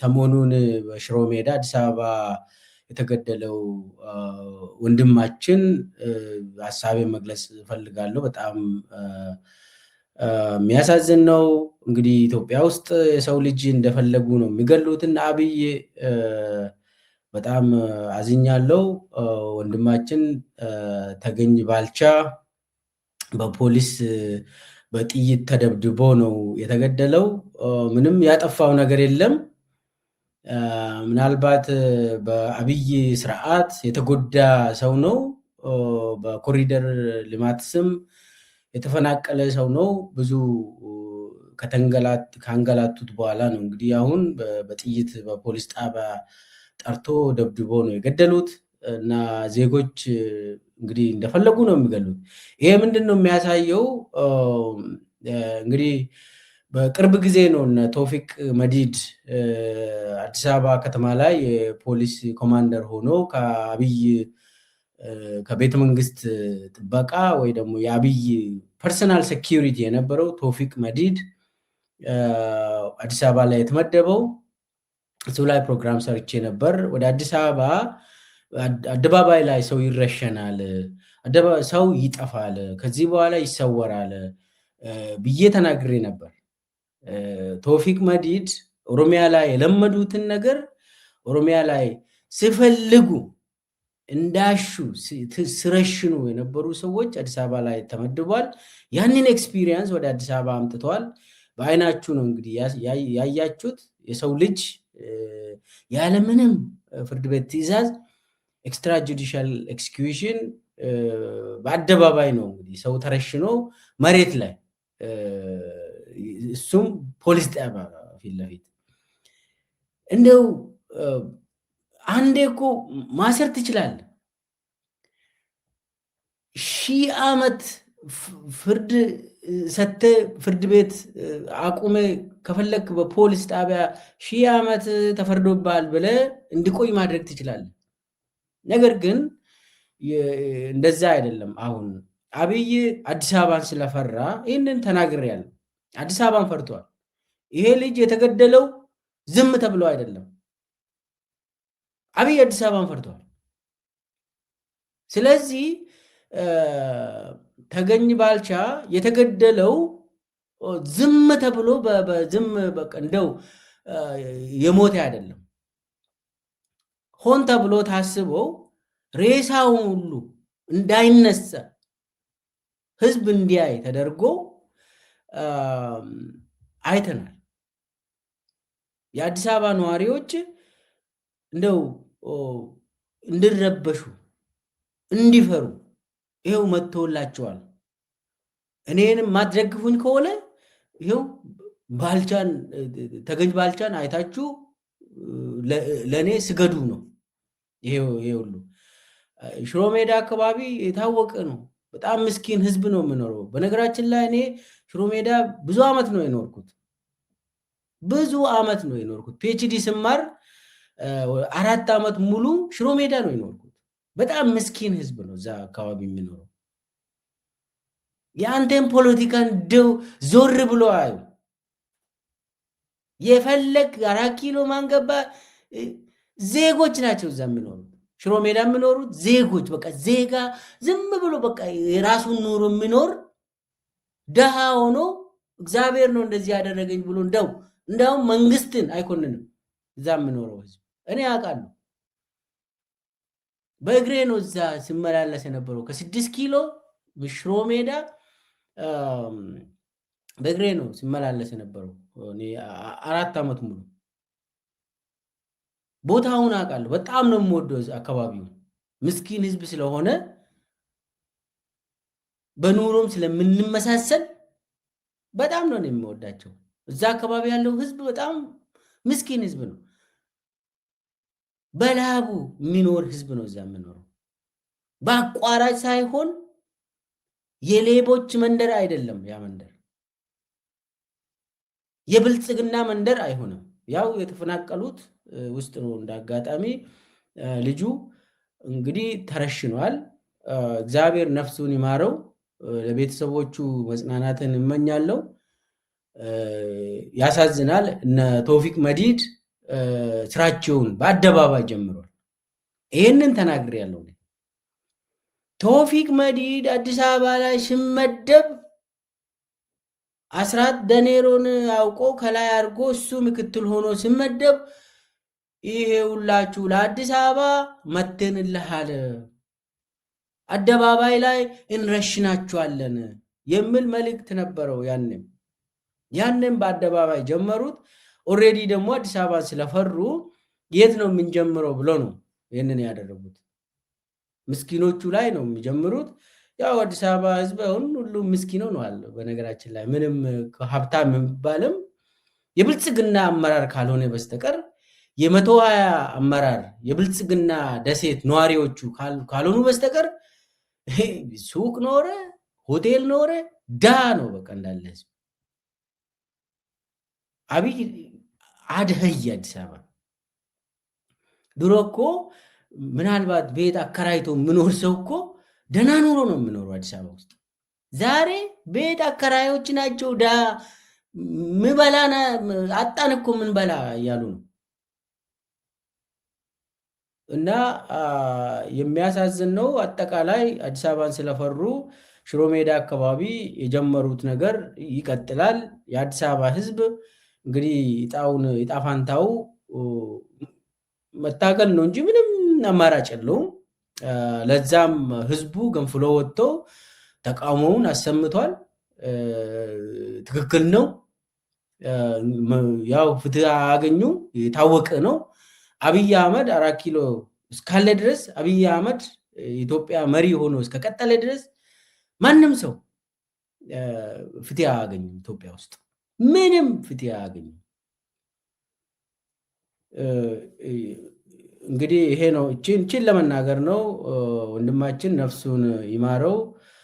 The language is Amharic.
ሰሞኑን በሽሮ ሜዳ አዲስ አበባ የተገደለው ወንድማችን ሀሳቤን መግለጽ እፈልጋለሁ። በጣም የሚያሳዝን ነው። እንግዲህ ኢትዮጵያ ውስጥ የሰው ልጅ እንደፈለጉ ነው የሚገሉትን። አብይ በጣም አዝኛለሁ። ወንድማችን ተገኝ ባልቻ በፖሊስ በጥይት ተደብድቦ ነው የተገደለው። ምንም ያጠፋው ነገር የለም። ምናልባት በአብይ ስርዓት የተጎዳ ሰው ነው። በኮሪደር ልማት ስም የተፈናቀለ ሰው ነው። ብዙ ካንገላቱት በኋላ ነው እንግዲህ አሁን በጥይት በፖሊስ ጣቢያ ጠርቶ ደብድቦ ነው የገደሉት። እና ዜጎች እንግዲህ እንደፈለጉ ነው የሚገሉት። ይሄ ምንድን ነው የሚያሳየው? እንግዲህ በቅርብ ጊዜ ነው እነ ቶፊቅ መዲድ አዲስ አበባ ከተማ ላይ የፖሊስ ኮማንደር ሆኖ ከአብይ ከቤተ መንግስት ጥበቃ ወይ ደግሞ የአብይ ፐርሰናል ሴኪሪቲ የነበረው ቶፊቅ መዲድ አዲስ አበባ ላይ የተመደበው። እሱ ላይ ፕሮግራም ሰርቼ ነበር። ወደ አዲስ አበባ አደባባይ ላይ ሰው ይረሸናል፣ ሰው ይጠፋል፣ ከዚህ በኋላ ይሰወራል ብዬ ተናግሬ ነበር። ቶፊቅ መዲድ ኦሮሚያ ላይ የለመዱትን ነገር ኦሮሚያ ላይ ሲፈልጉ እንዳሹ ስረሽኑ የነበሩ ሰዎች አዲስ አበባ ላይ ተመድቧል። ያንን ኤክስፒሪየንስ ወደ አዲስ አበባ አምጥተዋል። በአይናችሁ ነው እንግዲህ ያያችሁት። የሰው ልጅ ያለምንም ፍርድ ቤት ትዕዛዝ ኤክስትራ ጁዲሻል ኤክስኪዩሽን በአደባባይ ነው እንግዲህ ሰው ተረሽኖ መሬት ላይ እሱም ፖሊስ ጣቢያ ፊት ለፊት። እንደው አንዴ እኮ ማሰር ትችላለህ። 1000 ዓመት ፍርድ ሰተ ፍርድ ቤት አቁመ ከፈለክ በፖሊስ ጣቢያ 1000 ዓመት ተፈርዶብሃል ብለህ እንዲቆይ ማድረግ ትችላለህ። ነገር ግን እንደዛ አይደለም። አሁን አብይ አዲስ አበባን ስለፈራ ይህንን ተናግሬያለሁ። አዲስ አበባን ፈርቷል። ይሄ ልጅ የተገደለው ዝም ተብሎ አይደለም። አብይ አዲስ አበባን ፈርቷል። ስለዚህ ተገኝ ባልቻ የተገደለው ዝም ተብሎ በዝም በቃ እንደው የሞተ አይደለም። ሆን ተብሎ ታስበው ሬሳውን ሁሉ እንዳይነሳ ህዝብ እንዲያይ ተደርጎ አይተናል። የአዲስ አበባ ነዋሪዎች እንደው እንዲረበሹ እንዲፈሩ ይሄው መጥቶላቸዋል። እኔንም ማትደግፉኝ ከሆነ ይሄው ባልቻን ተገኝ ባልቻን አይታችሁ ለእኔ ስገዱ ነው። ይሄ ሁሉ ሽሮ ሜዳ አካባቢ የታወቀ ነው። በጣም ምስኪን ህዝብ ነው የምኖረው። በነገራችን ላይ እኔ ሽሮ ሜዳ ብዙ አመት ነው የኖርኩት። ፒኤችዲ ስማር 4 ዓመት ሙሉ ሽሮ ሜዳ ነው የኖርኩት። በጣም ምስኪን ህዝብ ነው እዛ አካባቢ የሚኖረው። የአንተን ፖለቲካ እንደው ዞር ብሎ አዩ። የፈለግ 4 ኪሎ ማንገባ ዜጎች ናቸው እዛ የሚኖሩት። ሽሮ ሜዳ የሚኖሩት ዜጎች በቃ ዜጋ ዝም ብሎ በቃ የራሱን ኑሮ የሚኖር ደሃ ሆኖ እግዚአብሔር ነው እንደዚህ ያደረገኝ ብሎ እንደውም መንግስትን አይኮንንም እዛ የሚኖረው ህዝብ። እኔ አውቃለሁ። በእግሬ ነው እዛ ሲመላለስ የነበረው ከ6 ኪሎ ሽሮ ሜዳ በእግሬ ነው ሲመላለስ የነበረው 4 ዓመት ሙሉ። ቦታውን አውቃለሁ። በጣም ነው የምወደው አካባቢው። ምስኪን ህዝብ ስለሆነ በኑሮም ስለምንመሳሰል በጣም ነው የሚወዳቸው። እዛ አካባቢ ያለው ህዝብ በጣም ምስኪን ህዝብ ነው። በላቡ የሚኖር ህዝብ ነው እዛ የሚኖረው። በአቋራጭ ሳይሆን የሌቦች መንደር አይደለም። ያ መንደር የብልጽግና መንደር አይሆንም። ያው የተፈናቀሉት ውስጥ ነው። እንዳጋጣሚ ልጁ እንግዲህ ተረሽኗል። እግዚአብሔር ነፍሱን ይማረው። ለቤተሰቦቹ መጽናናትን እመኛለሁ። ያሳዝናል። እነ ቶፊቅ መዲድ ስራቸውን በአደባባይ ጀምሯል። ይህንን ተናግሬያለሁ። ቶፊቅ መዲድ አዲስ አበባ ላይ ሲመደብ አስራት ደኔሮን አውቆ ከላይ አድርጎ እሱ ምክትል ሆኖ ሲመደብ ይሄ ሁላችሁ ለአዲስ አበባ መተንልሃል፣ አደባባይ ላይ እንረሽናችኋለን የሚል መልእክት ነበረው። ያንም በአደባባይ ጀመሩት። ኦልሬዲ ደግሞ አዲስ አበባ ስለፈሩ የት ነው የምንጀምረው ብሎ ነው ይህንን ያደረጉት። ምስኪኖቹ ላይ ነው የሚጀምሩት። ያው አዲስ አበባ ህዝብ አሁን ሁሉም ምስኪን ሆኗል። በነገራችን ላይ ምንም ሀብታም የሚባልም የብልጽግና አመራር ካልሆነ በስተቀር የ120 አመራር የብልጽግና ደሴት ነዋሪዎቹ ካልሆኑ በስተቀር ሱቅ ኖረ ሆቴል ኖረ ዳ ነው በቃ እንዳለ ህዝብ። አብይ አድህይ አዲስ አበባ ድሮ እኮ ምናልባት ቤት አከራይቶ የምኖር ሰው እኮ ደህና ኑሮ ነው የምኖረው አዲስ አበባ ውስጥ። ዛሬ ቤት አከራዮች ናቸው ዳ ምበላና አጣን እኮ ምን በላ እያሉ ነው። እና የሚያሳዝን ነው። አጠቃላይ አዲስ አበባን ስለፈሩ ሽሮ ሜዳ አካባቢ የጀመሩት ነገር ይቀጥላል። የአዲስ አበባ ህዝብ እንግዲህ ጣፋንታው መታገል ነው እንጂ ምንም አማራጭ የለውም። ለዛም ህዝቡ ገንፍሎ ወጥቶ ተቃውሞውን አሰምቷል። ትክክል ነው። ያው ፍትህ አገኙ የታወቀ ነው። አብይ አህመድ 4 ኪሎ እስካለ ድረስ አብይ አህመድ ኢትዮጵያ መሪ ሆኖ እስከቀጠለ ድረስ ማንም ሰው ፍትህ አያገኝም። ኢትዮጵያ ውስጥ ምንም ፍትህ አያገኝም። እንግዲህ ይሄ ነው እቺን ለመናገር ነው። ወንድማችን ነፍሱን ይማረው።